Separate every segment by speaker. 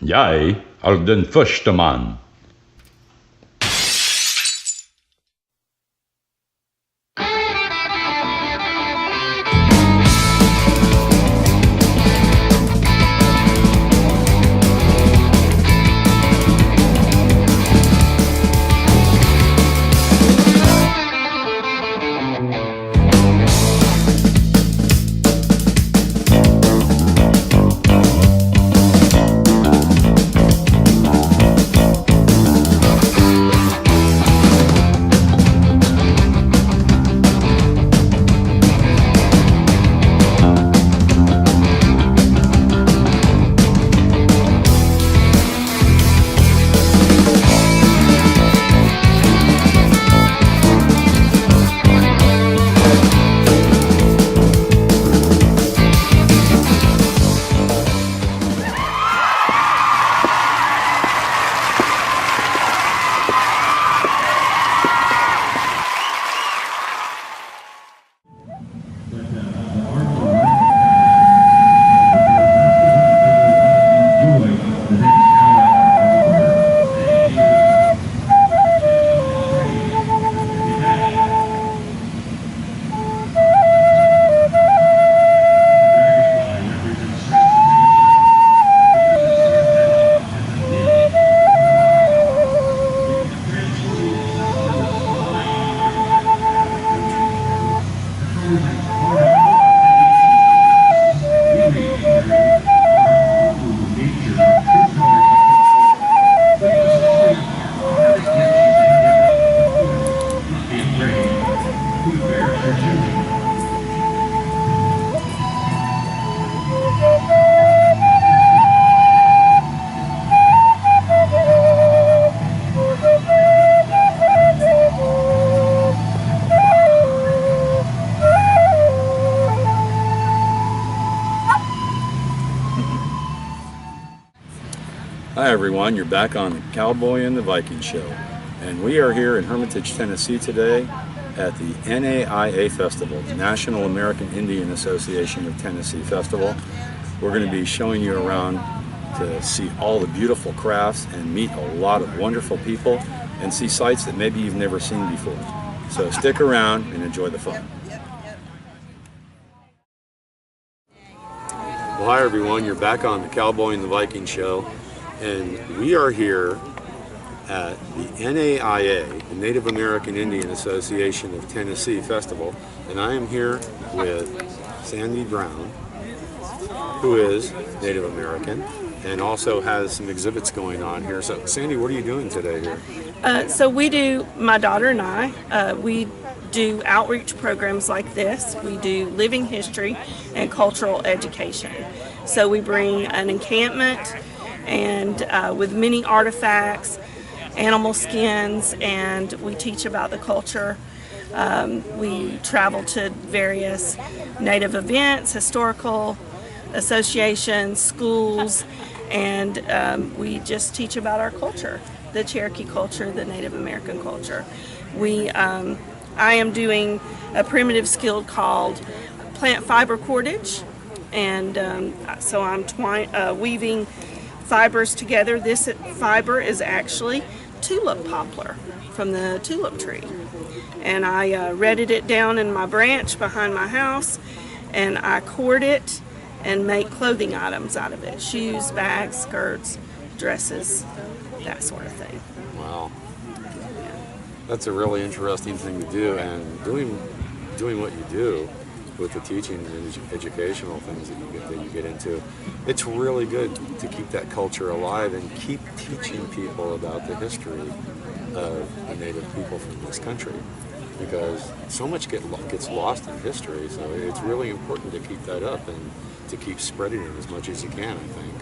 Speaker 1: Jeg den første mann.
Speaker 2: Hi everyone, you're back on the Cowboy and the Viking show, and we are here in Hermitage, Tennessee today at the NAIA Festival, the National American Indian Association of Tennessee Festival. We're going to be showing you around to see all the beautiful crafts and meet a lot of wonderful people and see sights that maybe you've never seen before. So stick around and enjoy the fun. Well, hi everyone, you're back on the Cowboy and the Viking show. And we are here at the NAIA, the Native American Indian Association of Tennessee Festival, and I am here with Sandy Brown, who is Native American and also has some exhibits going on here. So Sandy, what are you doing today here?
Speaker 3: So we do, my daughter and I, we do outreach programs like this. We do living history and cultural education. So we bring an encampment and with many artifacts, animal skins, and we teach about the culture. We travel to various Native events, historical associations, schools, and we just teach about our culture, the Cherokee culture, the Native American culture. I am doing a primitive skill called plant fiber cordage, and so I'm weaving fibers together. This fiber is actually tulip poplar from the tulip tree, and I redded it down in my branch behind my house, and I cord it and make clothing items out of it: shoes, bags, skirts, dresses, that sort of thing.
Speaker 2: Wow, that's a really interesting thing to do, and doing what you do with the teaching and educational things that you get into, it's really good to keep that culture alive and keep teaching people about the history of the Native people from this country, because so much gets lost in history. So it's really important to keep that up and to keep spreading it as much as you can, I think.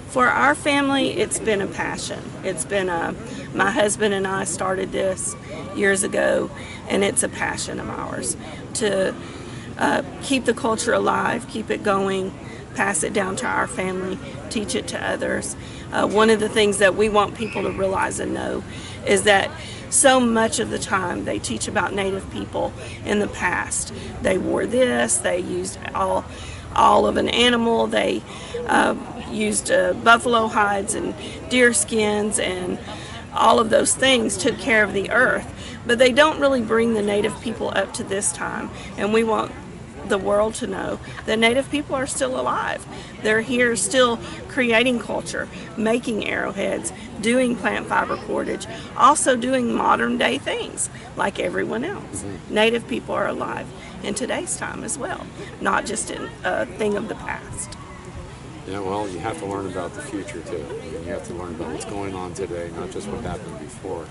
Speaker 3: For our family, it's been a passion. It's been my husband and I started this years ago, and it's a passion of ours to keep the culture alive, keep it going, pass it down to our family, teach it to others. One of the things that we want people to realize and know is that so much of the time they teach about Native people in the past. They wore this, they used all of an animal, they used buffalo hides and deer skins and all of those things, took care of the earth. But they don't really bring the Native people up to this time, and we want the world to know that Native people are still alive. They're here still creating culture, making arrowheads, doing plant fiber cordage, also doing modern day things like everyone else. Native people are alive in today's time as well, not just a thing of the past.
Speaker 2: Yeah, well, you have to learn about the future too. I mean, you have to learn about what's going on today, not just what happened before.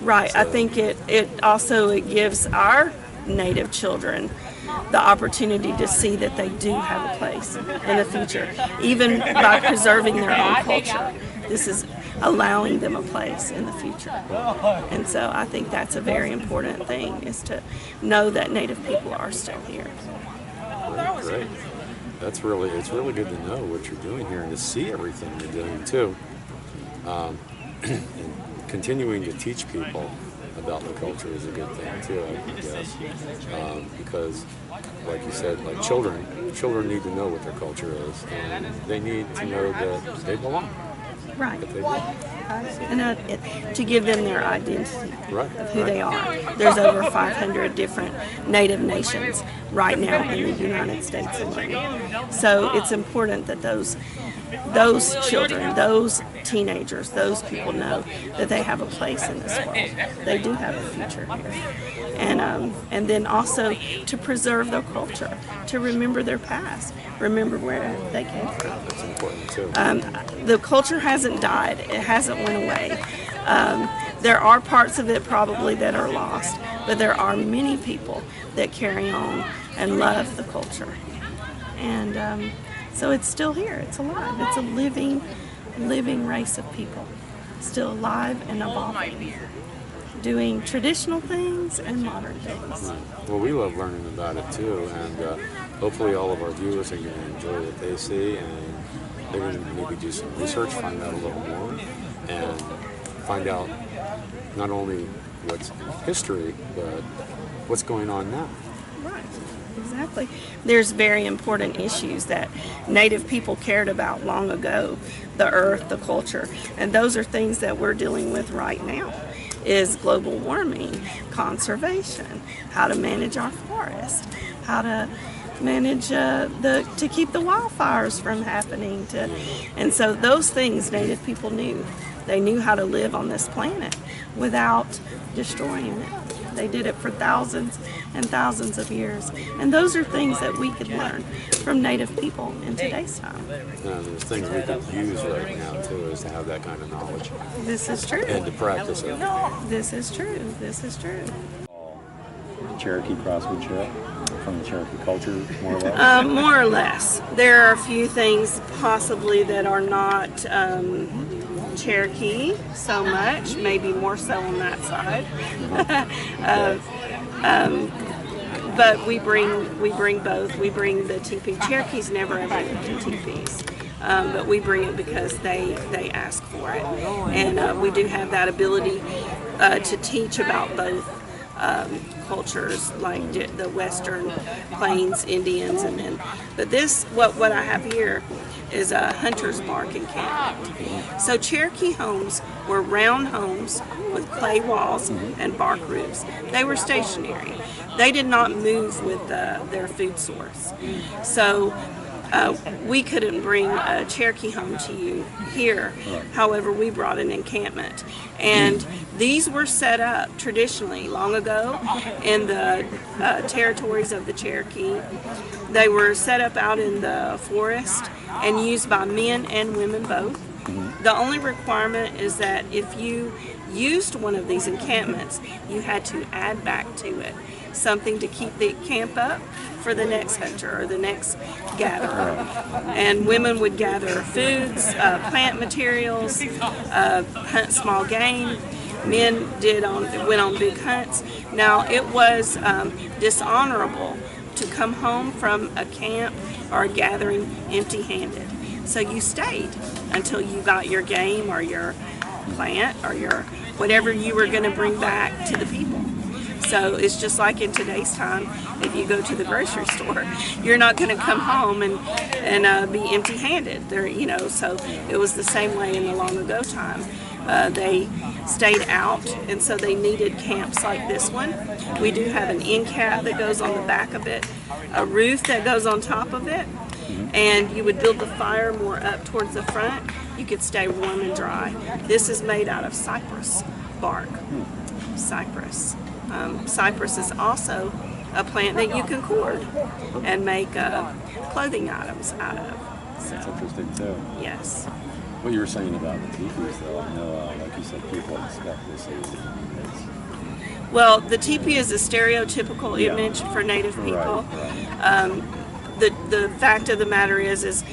Speaker 3: Right.
Speaker 2: So,
Speaker 3: I think it also gives our Native children the opportunity to see that they do have a place in the future, even by preserving their own culture. This is allowing them a place in the future. And so I think that's a very important thing, is to know that Native people are still here.
Speaker 2: Great. It's really good to know what you're doing here and to see everything you're doing too. And continuing to teach people about the culture is a good thing too, I guess. Because, like you said, like children need to know what their culture is, and they need to know that they belong.
Speaker 3: Right.
Speaker 2: That they do.
Speaker 3: And to give them their identity
Speaker 2: Right.
Speaker 3: of who they are. There's over 500 different Native nations right now in the United States alone. So it's important that those children, those teenagers, those people know that they have a place in this world. They do have a future here. And then also to preserve their culture, to remember their past, remember where they came from.
Speaker 2: That's important too.
Speaker 3: The culture hasn't died. It hasn't went away. There are parts of it probably that are lost, but there are many people that carry on and love the culture. And so it's still here. It's alive. It's a living race of people, still alive and evolving, doing traditional things and modern things.
Speaker 2: Well, we love learning about it too, and hopefully all of our viewers are going to enjoy what they see, and they're going to maybe do some research, find out a little more, and find out not only what's in history, but what's going on now.
Speaker 3: Right, exactly. There's very important issues that Native people cared about long ago, the earth, the culture, and those are things that we're dealing with right now, is global warming, conservation, how to manage our forest, how to manage to keep the wildfires from happening. And so those things Native people knew. They knew how to live on this planet without destroying it. They did it for thousands and thousands of years. And those are things that we could learn from Native people in today's time.
Speaker 2: There's things we could use right now too, is to have that kind of knowledge.
Speaker 3: This is true.
Speaker 2: And to practice it.
Speaker 3: This is true. This is true.
Speaker 4: Cherokee crosswood Cherokee from the Cherokee culture, more or less?
Speaker 3: More or less. There are a few things possibly that are not Cherokee so much, maybe more so on that side. But we bring both. We bring the teepee. Cherokees never ever lived in teepees. But we bring it because they ask for it. And we do have that ability to teach about both cultures, like the Western Plains Indians, but what I have here is a hunter's bark encampment. So Cherokee homes were round homes with clay walls and bark roofs. They were stationary. They did not move with their food source. So we couldn't bring a Cherokee home to you here. However, we brought an encampment. And these were set up traditionally long ago in the territories of the Cherokee. They were set up out in the forest and used by men and women both. The only requirement is that if you used one of these encampments, you had to add back to it something to keep the camp up for the next hunter or the next gatherer. And women would gather foods, plant materials, hunt small game. Men went on big hunts. Now, it was dishonorable to come home from a camp or a gathering empty-handed. So you stayed until you got your game or your plant or your whatever you were going to bring back to the people. So it's just like in today's time, if you go to the grocery store, you're not going to come home and be empty-handed. So it was the same way in the long ago time. They stayed out, and so they needed camps like this one. We do have an end cap that goes on the back of it, a roof that goes on top of it, and you would build the fire more up towards the front. You could stay warm and dry. This is made out of cypress bark. Cypress. Cypress is also a plant that you can cord and make clothing items out of. So,
Speaker 4: that's interesting too.
Speaker 3: yes.
Speaker 4: What you were saying about the teepees, though, I know, like you said, people expect this as different ways.
Speaker 3: Well, the teepee is a stereotypical image for Native people.
Speaker 4: Right.
Speaker 3: The fact of the matter is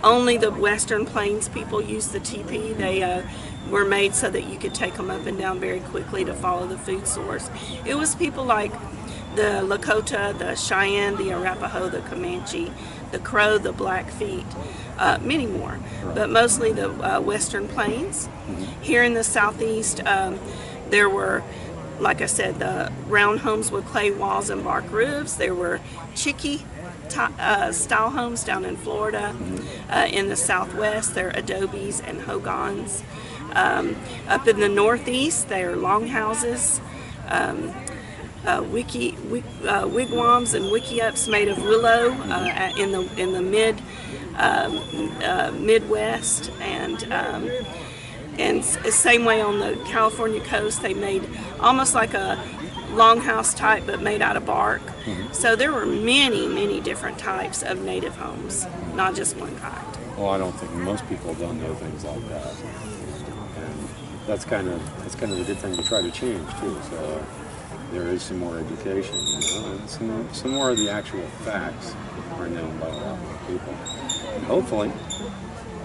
Speaker 3: only the Western Plains people use the teepee. They were made so that you could take them up and down very quickly to follow the food source. It was people like the Lakota, the Cheyenne, the Arapaho, the Comanche, the Crow, the Blackfeet, many more, but mostly the Western Plains. Here in the Southeast, there were, like I said, the round homes with clay walls and bark roofs. There were Cherokee style homes down in Florida. In the Southwest, there are adobes and hogans. Up in the Northeast, there are longhouses, wigwams and wickiups made of willow in the Midwest, and same way on the California coast. They made almost like a longhouse type, but made out of bark. So there were many different types of native homes, not just one kind.
Speaker 4: Well, I don't think most people don't know things like that, and that's kind of a good thing to try to change too. So there is some more education, and some more of the actual facts are known by a lot more people. And hopefully,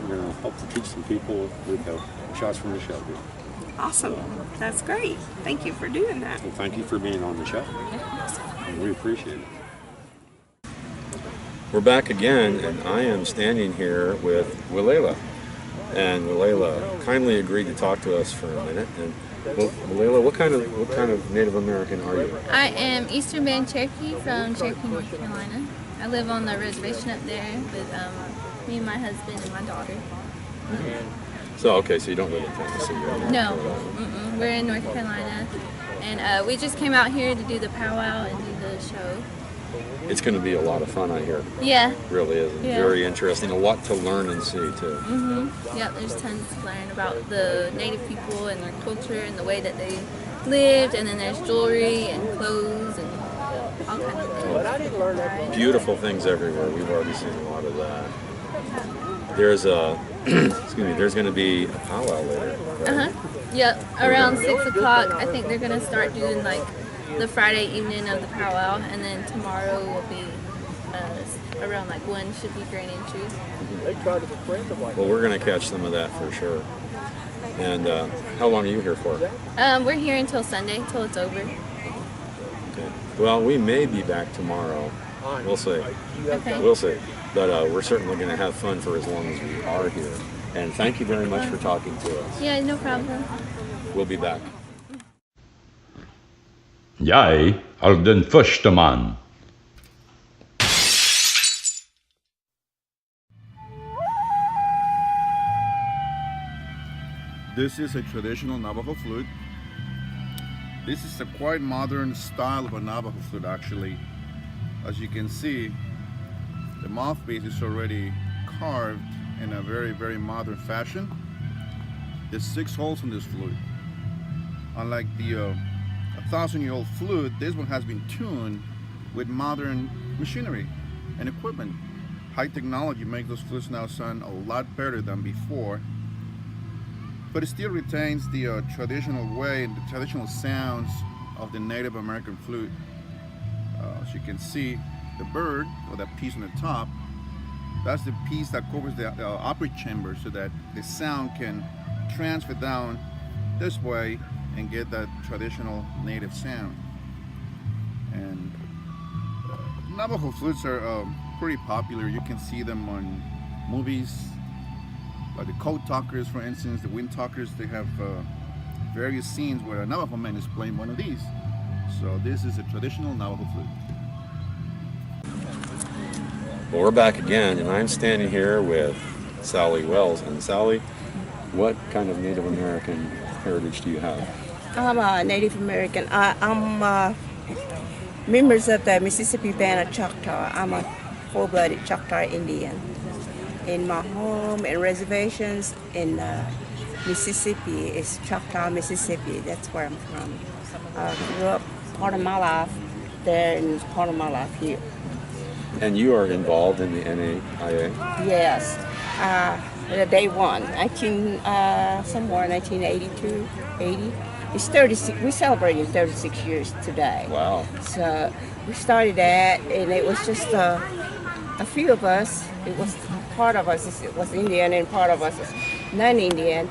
Speaker 4: we're going to help to teach some people with the shots from the show here.
Speaker 3: Awesome. That's great. Thank you for doing that.
Speaker 4: Well, thank you for being on the show. And we appreciate it. We're back again, and I am standing here with Wilela. And Wilela kindly agreed to talk to us for a minute. And Wilela, what kind of Native American are you?
Speaker 5: I am Eastern Band Cherokee from Cherokee, North Carolina. I live on the reservation up there with me and my husband and my daughter.
Speaker 4: So you don't live in Tennessee, right?
Speaker 5: No, we're in North Carolina, and we just came out here to do the powwow and do the show.
Speaker 4: It's going to be a lot of fun, I hear.
Speaker 5: Yeah.
Speaker 4: It really is.
Speaker 5: Yeah.
Speaker 4: Very interesting. A lot to learn and see, too.
Speaker 5: Yep, there's tons to learn about the Native people and their culture and the way that they lived, and then there's jewelry and clothes and all kinds of things.
Speaker 4: Beautiful things everywhere. We've already seen a lot of that. There's there's going to be a powwow later. Right?
Speaker 5: Yep, around 6 o'clock. I think they're going to start doing like the Friday evening of the powwow, and then tomorrow will be around like 1 should be grand entry.
Speaker 4: Well, we're going to catch some of that for sure. And how long are you here for?
Speaker 5: We're here until Sunday, till it's over.
Speaker 4: Okay. Well, we may be back tomorrow. We'll see.
Speaker 5: Okay.
Speaker 4: We'll see. But we're certainly going to have fun for as long as we are here. And thank you very much for talking to us.
Speaker 5: Yeah, no problem.
Speaker 4: We'll be back.
Speaker 1: Jag den första man.
Speaker 6: This is a traditional Navajo flute. This is a quite modern style of a Navajo flute, actually. As you can see, the mouthpiece is already carved in a very modern fashion. There's 6 holes in this flute. Unlike the 1,000-year-old flute, this one has been tuned with modern machinery and equipment. High technology makes those flutes now sound a lot better than before, but it still retains the traditional way and the traditional sounds of the Native American flute. As you can see, the bird, or that piece on the top, that's the piece that covers the upper chamber so that the sound can transfer down this way and get that traditional native sound. And Navajo flutes are pretty popular. You can see them on movies, like the Code Talkers, for instance, the Wind Talkers. They have various scenes where a Navajo man is playing one of these. So this is a traditional Navajo flute.
Speaker 2: Well, we're back again, and I'm standing here with Sally Wells. And Sally, what kind of Native American heritage do you have?
Speaker 7: I'm a Native American. I'm members of the Mississippi Band of Choctaw. I'm a full-blooded Choctaw Indian. In my home and reservations in Mississippi is Choctaw, Mississippi. That's where I'm from. I grew up part of my life there and part of my life here.
Speaker 2: And you are involved in the NAIA?
Speaker 7: Yes. Day one, somewhere 1982, 80. It's 36. We're celebrating 36 years today.
Speaker 2: Wow.
Speaker 7: So we started that, and it was just a few of us. It was part of us. It was Indian, and part of us is non-Indian.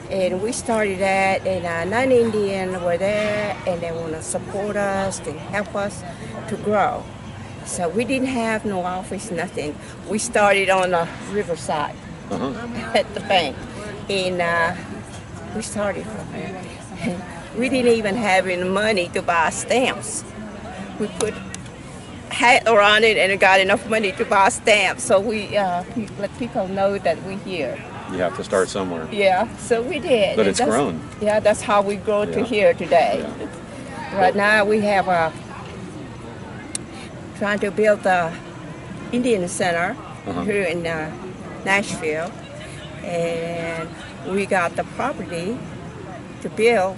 Speaker 7: And we started that, and non-Indian were there, and they want to support us and help us to grow. So we didn't have no office, nothing. We started on the riverside at the bank, and we started from there. We didn't even have any money to buy stamps. We put hat around it and got enough money to buy stamps. So we let people know that we're here.
Speaker 2: You have to start somewhere.
Speaker 7: Yeah, so we did.
Speaker 2: But it's grown.
Speaker 7: Yeah, that's how we grow to here today.
Speaker 2: Yeah.
Speaker 7: Right now we have trying to build the Indian Center here in Nashville, and we got the property to build,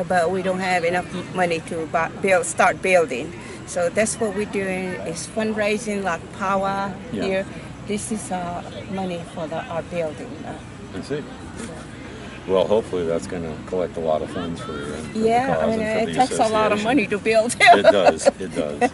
Speaker 7: but we don't have enough money to start building. So that's what we're doing is fundraising, like power here. This is money for our building.
Speaker 2: I see. Well, hopefully that's going to collect a lot of funds for you. And for the cause
Speaker 7: I mean,
Speaker 2: and for
Speaker 7: it
Speaker 2: the
Speaker 7: takes a lot of
Speaker 2: association.
Speaker 7: money to build.
Speaker 2: It does. It does.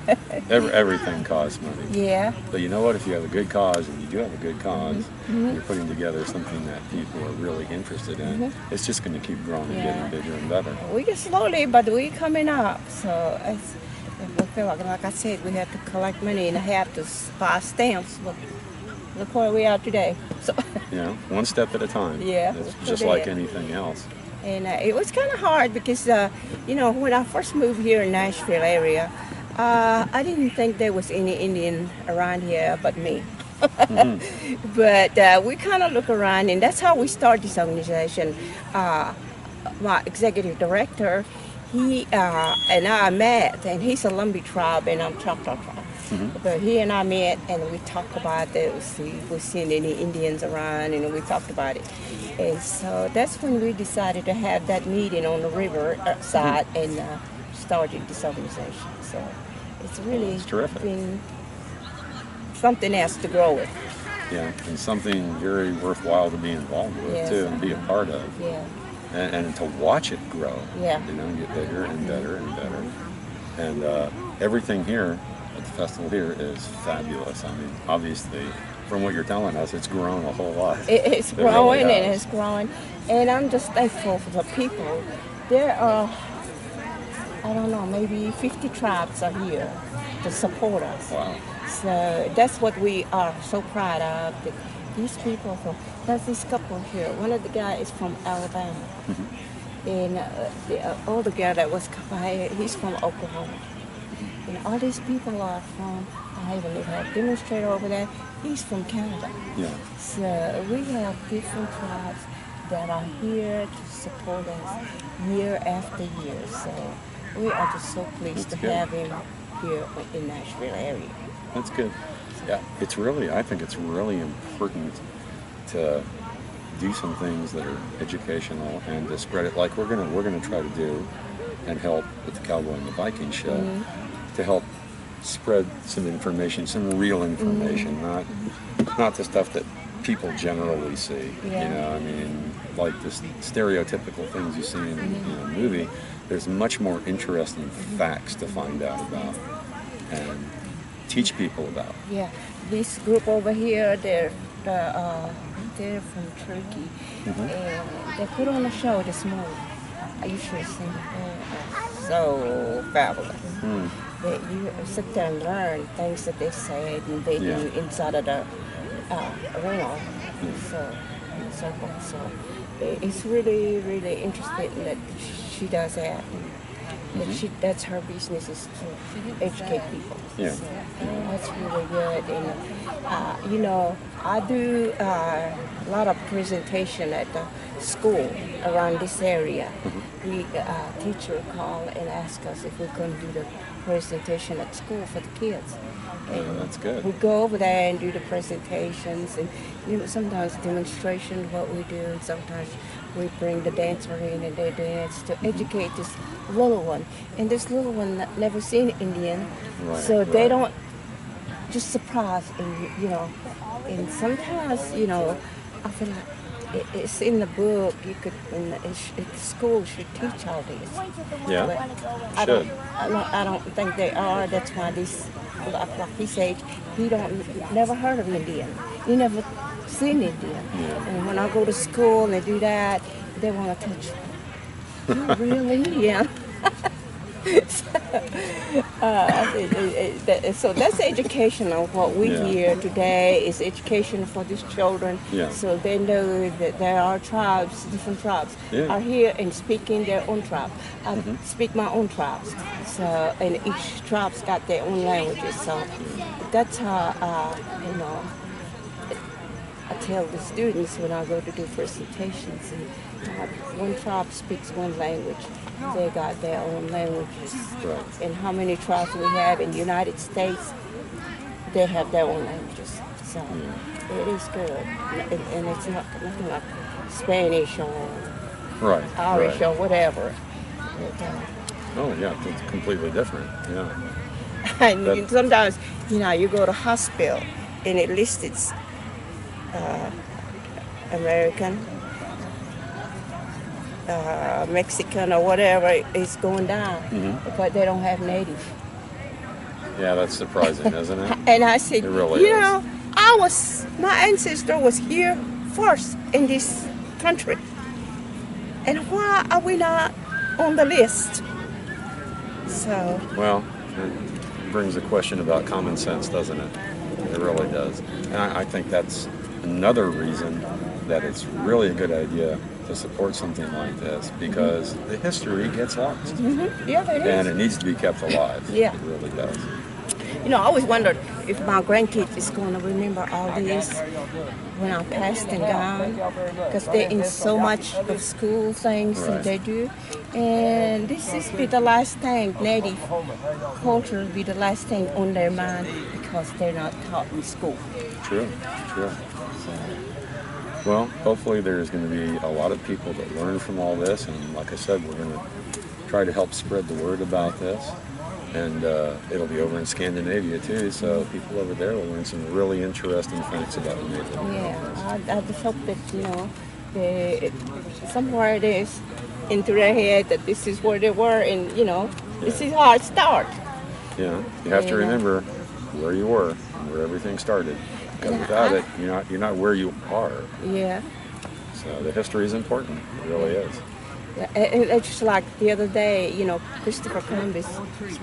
Speaker 2: Everything costs money.
Speaker 7: Yeah.
Speaker 2: But you know what? If you have a good cause, and you do have a good cause, you're putting together something that people are really interested in, it's just going to keep growing and getting bigger and better.
Speaker 7: We get slowly, but we coming up. So we feel like I said, we have to collect money and have to buy stamps. Look where we are today. So.
Speaker 2: One step at a time.
Speaker 7: Yeah.
Speaker 2: It's just like anything else.
Speaker 7: And it was kind of hard because, when I first moved here in Nashville area, I didn't think there was any Indian around here but me. But we kind of look around, and that's how we started this organization. My executive director, he and I met, and he's a Lumbee tribe, and I'm Choctaw tribe. But he and I met, and we talked about that. We seen any Indians around, and we talked about it. And so that's when we decided to have that meeting on the river side and started this organization. So it's really been something else to grow with.
Speaker 2: Yeah, and something very worthwhile to be involved with too, and be a part of.
Speaker 7: Yeah.
Speaker 2: And to watch it grow.
Speaker 7: Yeah.
Speaker 2: Get bigger and better and better. And everything here at the festival here is fabulous. I mean, obviously, from what you're telling us, it's grown a whole lot.
Speaker 7: It's growing really and it's growing. And I'm just thankful for the people. There are, I don't know, maybe 50 tribes are here to support us.
Speaker 2: Wow.
Speaker 7: So that's what we are so proud of. That these people there's this couple here. One of the guys is from Alabama. And the older guy that was here, he's from Oklahoma. And all these people are from, I even have a demonstrator over there, he's from Canada.
Speaker 2: Yeah.
Speaker 7: So we have different tribes that are here to support us year after year. So we are just so pleased to have him here in Nashville area.
Speaker 2: That's good. Yeah, I think it's really important to do some things that are educational and to spread it like we're gonna try to do and help with the Cowboy and the Viking show to help spread some information, some real information, not the stuff that people generally see.
Speaker 7: Yeah.
Speaker 2: I mean, like the stereotypical things you see in a movie. There's much more interesting facts to find out about and teach people about.
Speaker 7: Yeah, this group over here, they're from Cherokee, and they put on a show this morning. You should have seen it. So fabulous. That you sit there and learn things that they said and they do inside of the arena. So forth. So it's really, really interesting that she does that. And that's her business, is to educate people.
Speaker 4: Yeah.
Speaker 7: So, that's really good. And, you know, I do a lot of presentation at the school around this area. We teacher call and ask us if we can do the presentation at school for the kids. And
Speaker 4: that's good.
Speaker 7: we go over there and do the presentations, and you know, sometimes demonstration of what we do, and sometimes we bring the dancer in and they dance to educate this little one. And this little one never seen Indian, so they don't just surprised. And you know, and sometimes you know, I feel like it's in the book. You could, in the school should teach all this.
Speaker 4: Yeah,
Speaker 7: But I don't think they are. That's why this, like his age, he never heard of Indian. He never seen Indian. And when I go to school and they do that, they want to touch real Indian. So that's education of what we hear today is education for these children. So they know that there are tribes, different tribes are here and speaking their own tribe. I speak my own tribes. So and each tribe's got their own languages. So that's how you know, I tell the students when I go to do presentations, and one tribe speaks one language. They got their own languages. And how many tribes we have in the United States, they have their own languages. So it is good. And it's not nothing like Spanish or Irish or whatever.
Speaker 4: Oh yeah, it's completely different. Yeah.
Speaker 7: And sometimes, you know, you go to hospital and it lists American, Mexican or whatever is going down, but they don't have native.
Speaker 4: Yeah, that's surprising, isn't it?
Speaker 7: And I said,
Speaker 4: it really
Speaker 7: you know, my ancestor was here first in this country, and why are we not on the list? So.
Speaker 4: Well, it brings a question about common sense, doesn't it? It really does. And I think that's another reason that it's really a good idea to support something like this, because the history gets lost.
Speaker 7: Yeah, it is.
Speaker 4: And it needs to be kept alive.
Speaker 7: Yeah.
Speaker 4: It really does.
Speaker 7: You know, I always wondered if my grandkids is going to remember all this when I'm passed and gone, because they're in so much of school things that they do. And this is be the last thing, native culture will be the last thing on their mind, because they're not taught in school.
Speaker 4: True. Well, hopefully there's going to be a lot of people that learn from all this, and like I said, we're going to try to help spread the word about this. And it'll be over in Scandinavia too, so people over there will learn some really interesting facts about the Native Americans.
Speaker 7: Yeah, I just hope that, you know, somewhere it is into their head that this is where they were, and, you know, this is how it started.
Speaker 4: Yeah, you have to remember where you were and where everything started. Because without it, you're not where you are.
Speaker 7: Yeah.
Speaker 4: So the history is important. It really is.
Speaker 7: Yeah, it's just like the other day, you know, Christopher Columbus'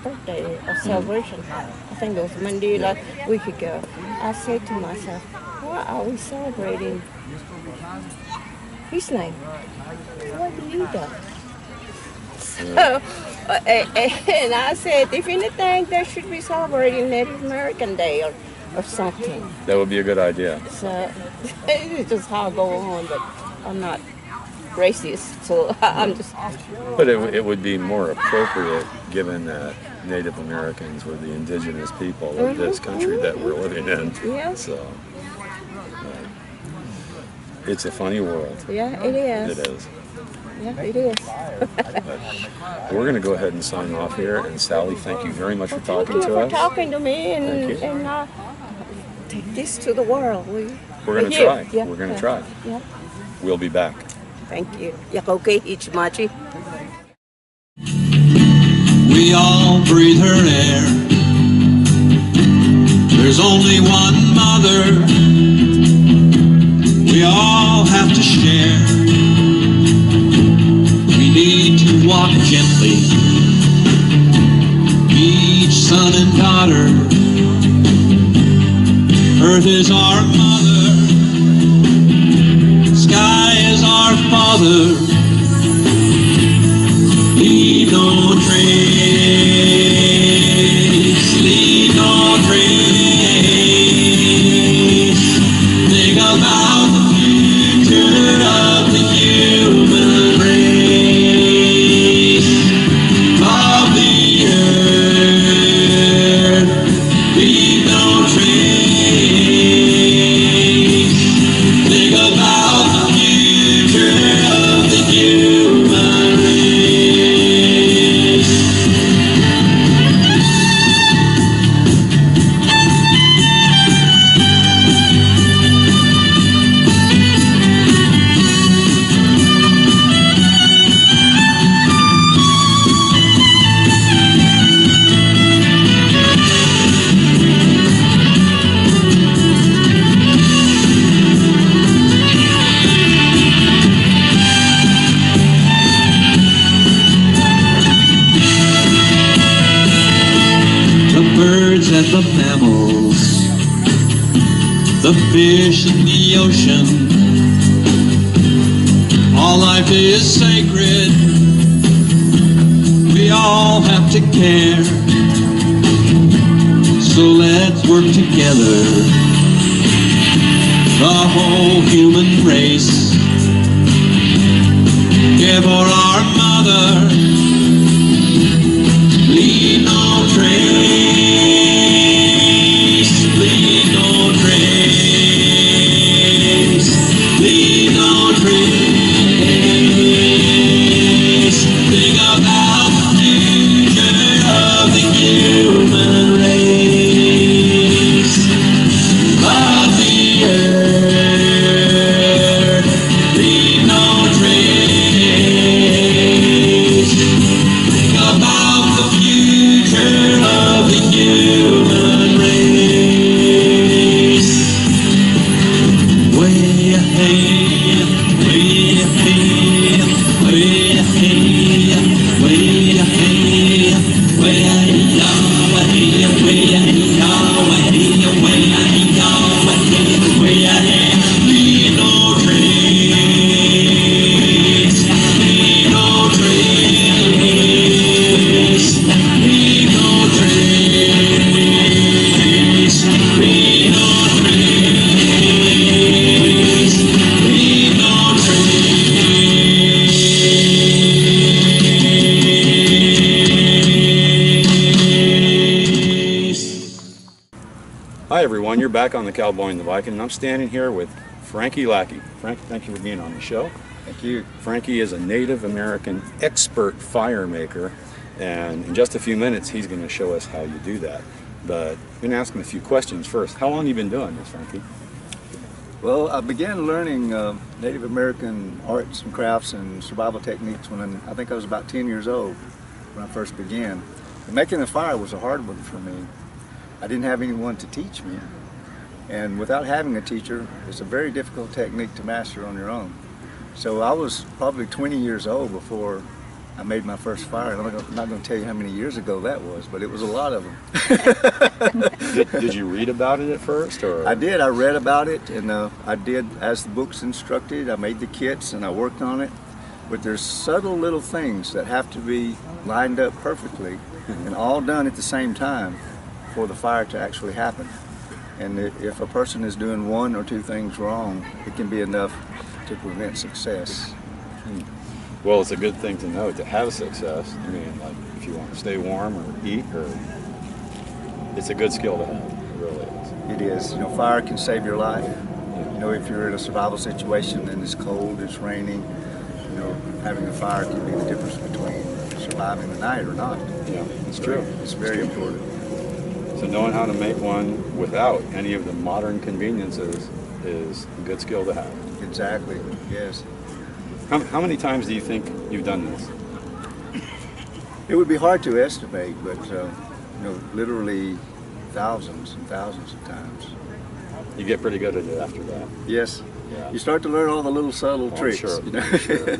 Speaker 7: birthday or celebration. I think it was Monday, like a week ago. I said to myself, why are we celebrating his name? What did he do? So, and I said, if anything, they should be celebrating Native American Day or something.
Speaker 4: That would be a good idea.
Speaker 7: So it's just how I go on, but I'm not racist, so I'm just.
Speaker 4: But it would be more appropriate given that Native Americans were the indigenous people of this country that we're living in.
Speaker 7: Yeah.
Speaker 4: So it's a funny world.
Speaker 7: Yeah, it is.
Speaker 4: It is.
Speaker 7: Yeah, it is.
Speaker 4: But we're going to go ahead and sign off here. And Sally, thank you very much for talking to us.
Speaker 7: Thank you for talking to me,
Speaker 4: Thank you.
Speaker 7: and take this to the world.
Speaker 4: We're going to try.
Speaker 7: Yeah.
Speaker 4: We're going to try.
Speaker 7: Yeah.
Speaker 4: We'll be back.
Speaker 7: Thank you. Okay, Ichimachi.
Speaker 8: We all breathe her air. There's only one mother. We all have to share. We need to walk gently. Each son and daughter. Earth is our mother. Sky is our father. Leave no trace. mammals, the fish in the ocean. All life is sacred, we all have to care. So let's work together, the whole human race. Care for our mother, leave no trace, leave no trace, leave no trace. Think about the future of the human race, of the earth, leave no trace. Think about the future of the human race. Way ahead, way ahead, way ahead, way ahead, way ahead. Leave no trace, leave no trace, leave no trace, leave no trace, leave no trace.
Speaker 2: Hi everyone, you're back on the Cowboy and the Viking, and I'm standing here with Frankie Lackey. Frank, thank you for being on the show.
Speaker 4: Thank you.
Speaker 2: Frankie is a Native American expert fire maker, and in just a few minutes he's going to show us how you do that. But I'm going to ask him a few questions first. How long have you been doing this, Frankie?
Speaker 9: Well, I began learning Native American arts and crafts and survival techniques when I think I was about 10 years old when I first began. And making a fire was a hard one for me. I didn't have anyone to teach me. And without having a teacher, it's a very difficult technique to master on your own. So I was probably 20 years old before I made my first fire. I'm not going to tell you how many years ago that was, but it was a lot of them.
Speaker 2: Did you read about it at first? Or?
Speaker 9: I did. I read about it, and I did as the books instructed. I made the kits and I worked on it. But there's subtle little things that have to be lined up perfectly and all done at the same time for the fire to actually happen. And if a person is doing one or two things wrong, it can be enough to prevent success.
Speaker 2: Well, it's a good thing to know to have success. I mean, like if you want to stay warm or eat, or it's a good skill to have. It really is.
Speaker 9: It is. You know, fire can save your life. You know, if you're in a survival situation and it's cold, it's raining, you know, having a fire can be the difference between surviving the night or not.
Speaker 2: Yeah, it's true.
Speaker 9: It's very important.
Speaker 2: So knowing how to make one without any of the modern conveniences is a good skill to have.
Speaker 9: Exactly, yes.
Speaker 2: How many times do you think you've done this?
Speaker 9: It would be hard to estimate, but you know, literally thousands and thousands of times.
Speaker 2: You get pretty good at it after that.
Speaker 9: Yes.
Speaker 2: Yeah.
Speaker 9: You start to learn all the little subtle tricks.
Speaker 2: Sure.
Speaker 9: You know?
Speaker 2: Sure.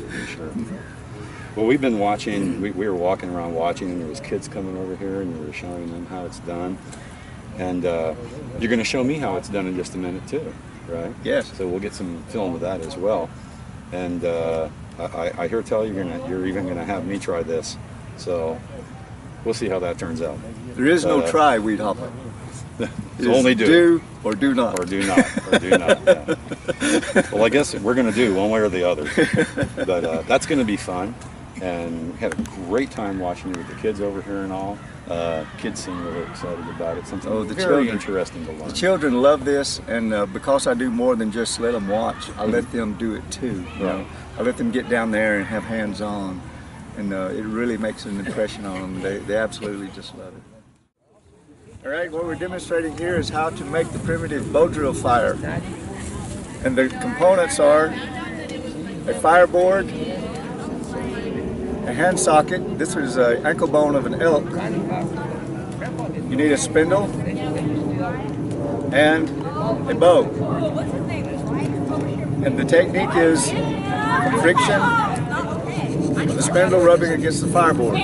Speaker 2: Well, we've been watching, we were walking around watching, and there was kids coming over here, and we were showing them how it's done. And you're going to show me how it's done in just a minute too, right?
Speaker 9: Yes.
Speaker 2: So we'll get some film of that as well. And I hear tell you're even going to have me try this. So we'll see how that turns out.
Speaker 9: There is no try, Weed Hopper.
Speaker 2: So only
Speaker 9: do or do not.
Speaker 2: Or do not. Or do not. Yeah. Well, I guess we're going to do one way or the other. But that's going to be fun. And we had a great time watching it with the kids over here and all. Kids seem really excited about it. Something very interesting to learn.
Speaker 9: The children love this, and because I do more than just let them watch, I let them do it too. You know? I let them get down there and have hands-on, and it really makes an impression on them. They absolutely just love it. All right, what we're demonstrating here is how to make the primitive bow drill fire. And the components are a fireboard, a hand socket. This is an ankle bone of an elk. You need a spindle and a bow. And the technique is friction, the spindle rubbing against the fireboard.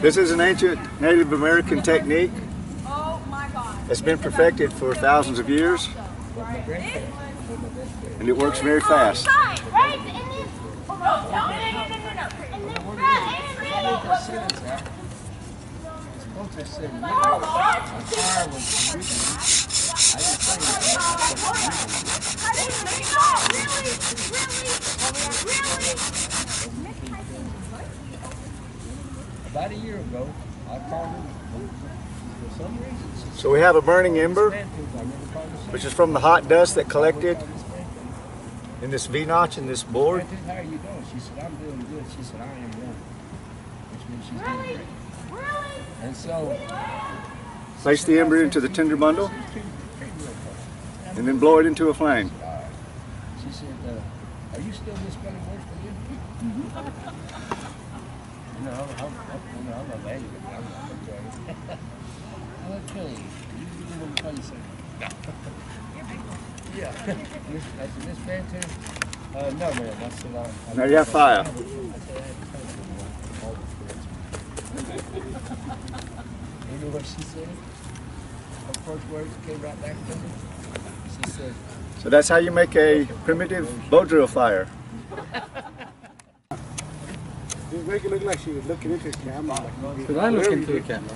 Speaker 9: This is an ancient Native American technique. It's been perfected for thousands of years, and it works very fast.
Speaker 10: About a year ago, I called him for some reason.
Speaker 9: So we have a burning ember, which is from the hot dust that collected in this V-notch in this board.
Speaker 10: How are you doing? She said, I'm doing good. She said, I am one. Which means she's doing great. And so,
Speaker 9: Place the ember into the tinder bundle, and then blow it into a flame.
Speaker 10: she said, are you still Miss Belly works for you? No, I'm a lady. I'm okay. Okay. You can go play yourself. Yeah. That's Miss Van too? No, man. That's what I'm.
Speaker 9: Now you have fire.
Speaker 10: You know what she said? Her first words came right back to me. She said,
Speaker 9: So that's how you make a primitive bow drill fire.
Speaker 11: You make it look like she was looking into the camera.
Speaker 10: Because I look into the camera.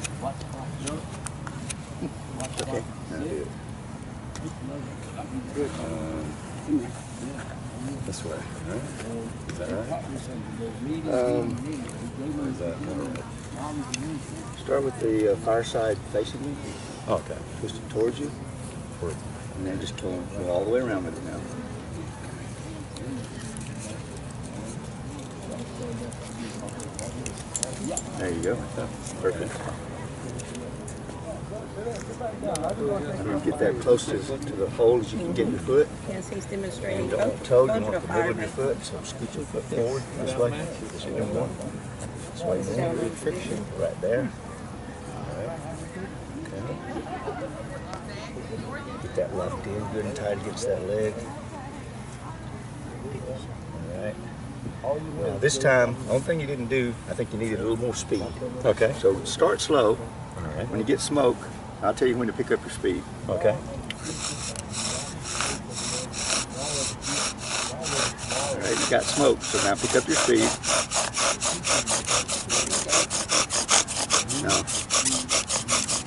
Speaker 9: Okay.
Speaker 11: Good.
Speaker 2: This way, right? Is that right? Is that
Speaker 9: Start with the fireside facing you,
Speaker 2: okay.
Speaker 9: twist it towards you, and then just go all the way around with it now. There you go. Perfect. And get that close to the hole as you can get your foot.
Speaker 3: Yes, he's demonstrating.
Speaker 9: And don't toe, you want the middle of your foot, so scoot your foot forward this way. This way more. This way more. Good friction right there. Alright. Okay. Get that locked in good and tight against that leg. Alright. Now this time, the only thing you didn't do, I think you needed a little more speed.
Speaker 2: Okay.
Speaker 9: So start slow.
Speaker 2: Alright.
Speaker 9: When you get smoke, I'll tell you when to pick up your speed.
Speaker 2: Okay.
Speaker 9: Alright, you got smoke, so now pick up your speed. Now,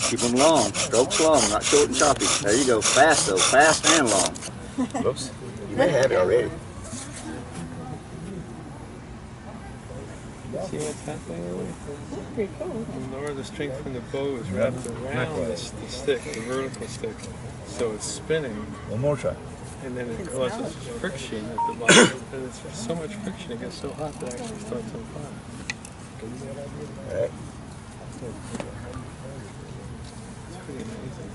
Speaker 9: keep them long, strokes long, not short and choppy. There you go, fast though, fast and long. Whoops, you may have it already.
Speaker 12: See what's happening really? Pretty cool. The more the string from the bow is wrapped around the stick, the vertical stick, so it's spinning.
Speaker 9: One more try.
Speaker 12: And then it causes friction at the bottom. And it's so much friction, it gets so hot that it actually starts on fire.
Speaker 9: Alright.
Speaker 12: It's pretty amazing.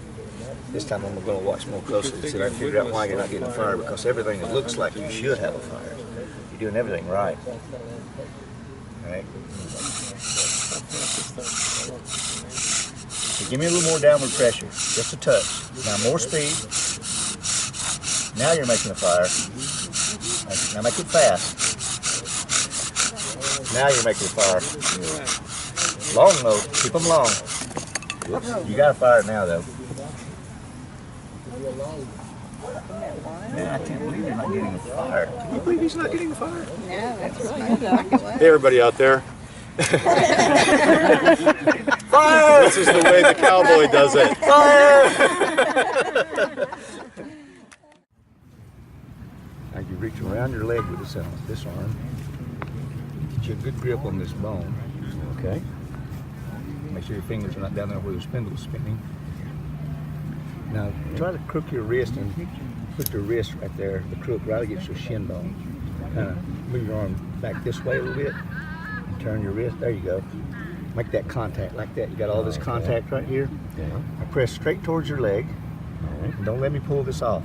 Speaker 9: This time I'm going to watch more closely so I can figure out why you're not getting a fire, because everything that looks like you should have a fire. You're doing everything right. Alright. So give me a little more downward pressure, just a touch. Now more speed. Now you're making a fire. Now make it fast. Now you're making a fire. Long though, keep them long. You got a fire now though. Man, I can't believe you're not getting a fire. Can you believe he's not getting a fire?
Speaker 7: Yeah, that's really good.
Speaker 2: Hey everybody out there.
Speaker 9: Fire!
Speaker 2: This is the way the cowboy does it.
Speaker 9: Fire! Now you reach around your leg with this arm. Get you a good grip on this bone. Okay. Make sure your fingers are not down there where the spindle's spinning. Now try to crook your wrist and put your wrist right there, the crook right against your shin bone. Kind of move your arm back this way a little bit and turn your wrist. There you go. Make that contact like that. You got all this contact right here.
Speaker 2: Yeah.
Speaker 9: Now press straight towards your leg. And don't let me pull this off.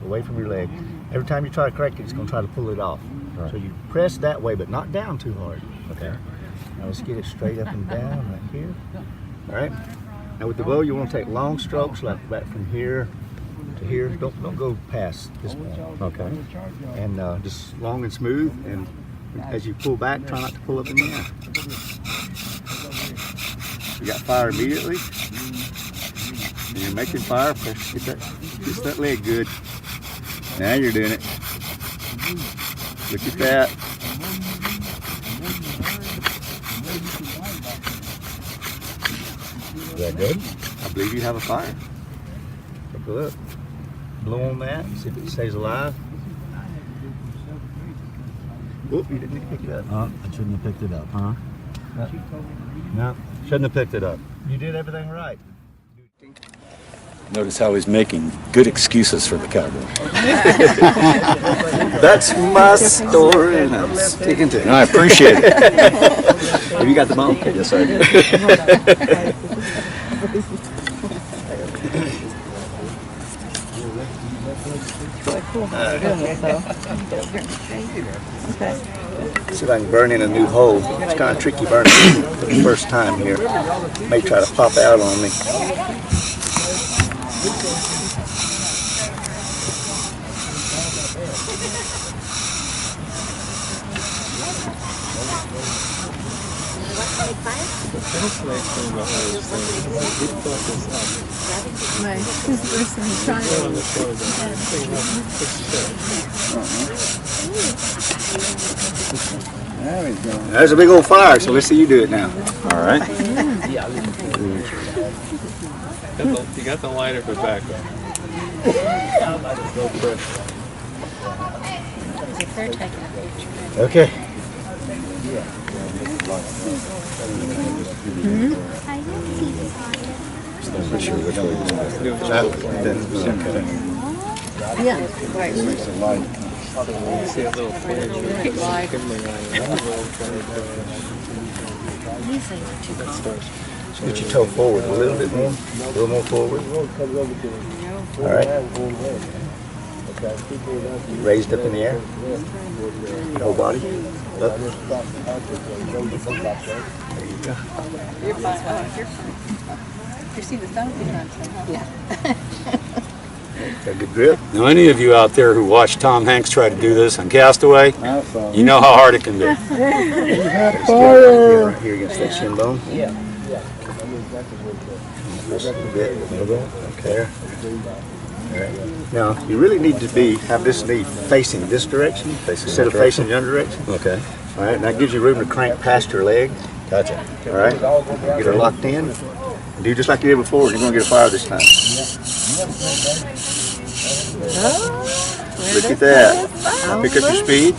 Speaker 9: Away from your leg. Every time you try to correct it, it's going to try to pull it off.
Speaker 2: Right.
Speaker 9: So you press that way, but not down too hard.
Speaker 2: Okay.
Speaker 9: Now let's get it straight up and down right here. All right. Now with the bow, you want to take long strokes, like back from here to here. Don't go past this point.
Speaker 13: Okay.
Speaker 9: And just long and smooth. And as you pull back, try not to pull up in the air. You got fire immediately. And you're making fire. Get that leg good. Now you're doing it. Look at that.
Speaker 13: Is that good?
Speaker 9: I believe you have a fire. Take a look. Blow on that, see if it stays alive. Oop, you didn't pick it up.
Speaker 13: I shouldn't have picked it up, huh? No, shouldn't have picked it up.
Speaker 9: You did everything right.
Speaker 2: Notice how he's making good excuses for the cowboy.
Speaker 9: That's my story, and I'm sticking to it.
Speaker 2: I appreciate it.
Speaker 9: Have you got the bone?
Speaker 2: Yes, I do.
Speaker 9: See if I can burn in a new hole. It's kind of tricky burning for the first time here. May try to pop out on me. There's a big old fire, so let's see you do it now.
Speaker 2: All right.
Speaker 12: You got the lighter for backup.
Speaker 9: Okay. Not sure which way
Speaker 5: Yeah.
Speaker 12: See a little flash.
Speaker 9: Get your toe forward a little bit more. A little more forward. All right. Raised up in the air. Your whole body. Up. There you go.
Speaker 14: You're fine. You're fine. You see the thumb? Yeah.
Speaker 9: Got a good grip.
Speaker 2: Now, any of you out there who watched Tom Hanks try to do this on Castaway, you know how hard it can be.
Speaker 9: Right here against that shin bone.
Speaker 10: Yeah.
Speaker 9: Just a bit. Okay. All right. Now, you really need to have this knee facing this direction instead of facing the other direction.
Speaker 13: Okay.
Speaker 9: All right, and that gives you room to crank past your leg.
Speaker 13: Gotcha.
Speaker 9: All right, get her locked in. Do just like you did before, and you're going to get a fire this time. Look at that. Pick up your speed.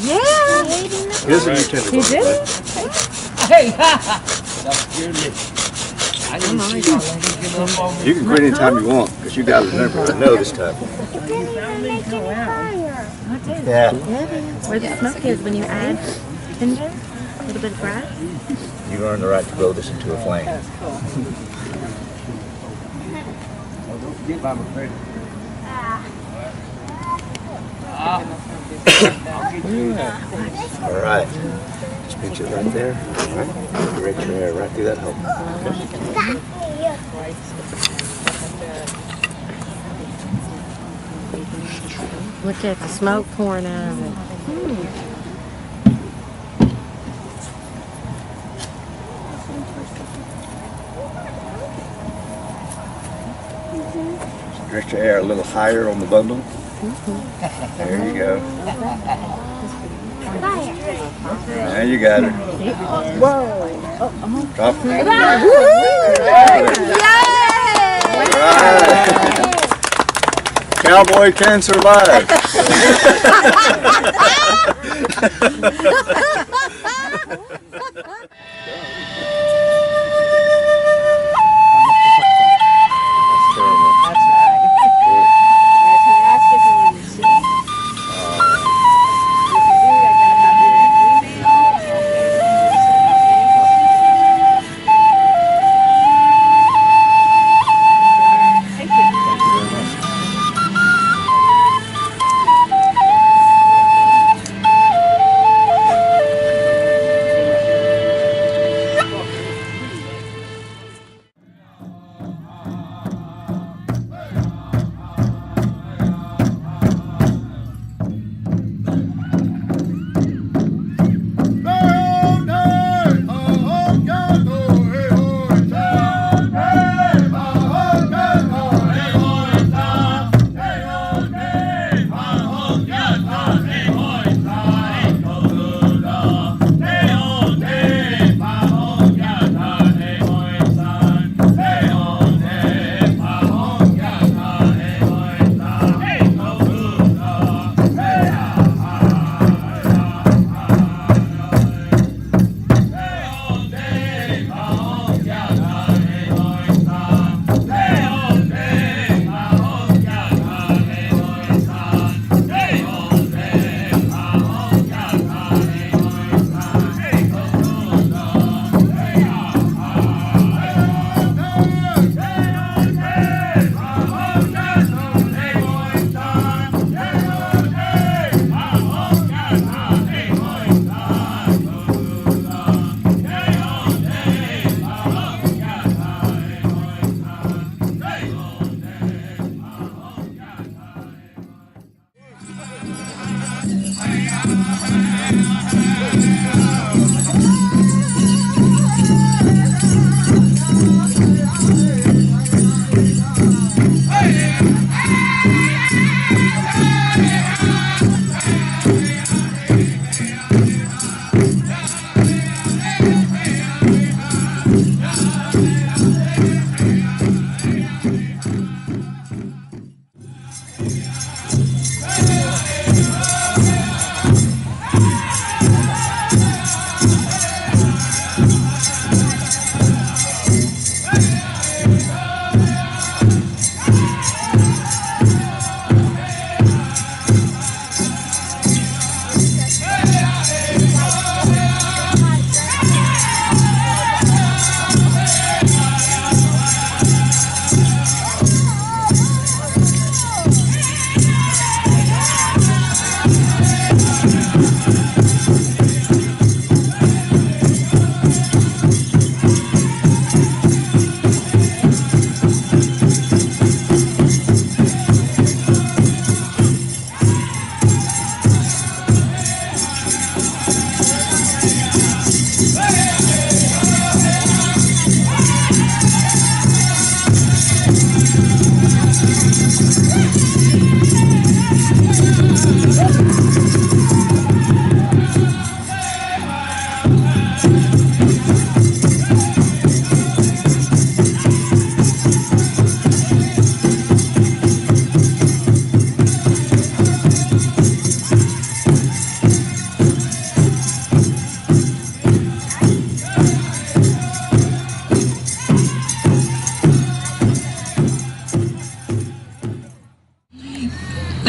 Speaker 5: Yeah.
Speaker 9: Here's a new tender bar.
Speaker 14: Hey!
Speaker 9: You can quit anytime you want, because you got to remember, I know this time. Yeah.
Speaker 5: Where the smoke is when you add tinder, a little bit of grass.
Speaker 9: You earned the right to blow this into a flame. All right. Just pinch it right there. All right. Direct your air right through that hole.
Speaker 5: Look at the smoke pouring out of it.
Speaker 9: Direct your air a little higher on the bundle. There you go. Now you got her.
Speaker 5: Whoa.
Speaker 9: Drop it.
Speaker 5: Yay!
Speaker 9: All right. Cowboy can survive.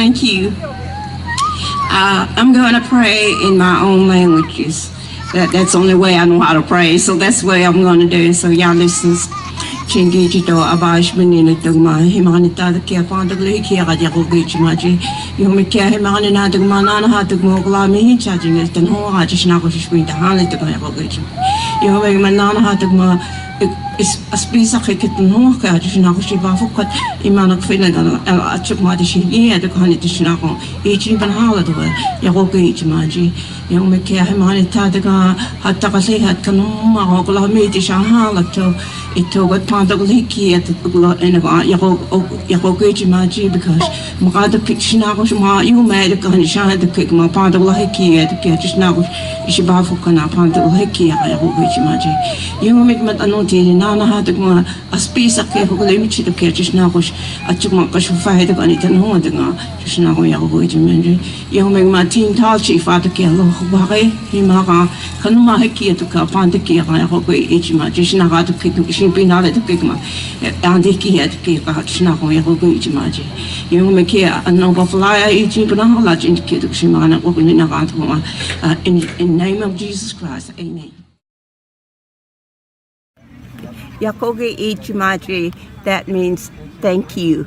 Speaker 7: thank you. I'm going to pray in my own languages. That's the only way I know how to pray, so that's the way I'm going to do it. So y'all listen. Chingi jito abash benina tugma himanita the kia pandagli kia gajako gichimaji. You make care himanina tugma nana hatugmo glami charging it and ho hajishnako shwin the hanit to go gichim. You make manana hatugma is a space of a kitten ho hajishnako shibafukat imanak finan a chukmadishi at the conditionako each even holiday yako gichimaji. You make care himanita the hatakasi hat kanuma glami shahala ito wat pandagliki at the yakogi maji because Mugada Pichinagos ma you made a condition the kick my pandagliki at the Katishnagos Ishibafukana pandagliki yakogi maji. You make Matanoti Nana had a space of careful limit to Katishnagos at Chumakash fight on it and Honda Chishnago yakogi maji. You make Martin Talchi Father Kello Hubare Himara Kanuma Heki at the Kapandaki yakogi each magician to kick pinale to pick my Andiki had to kick out Snako Yagoichimaji. You make here a number of flyer eating Panahala in Shimana open in Avatoma in name of Jesus Christ. Amen. Yakogi Ichimaji, that means thank you.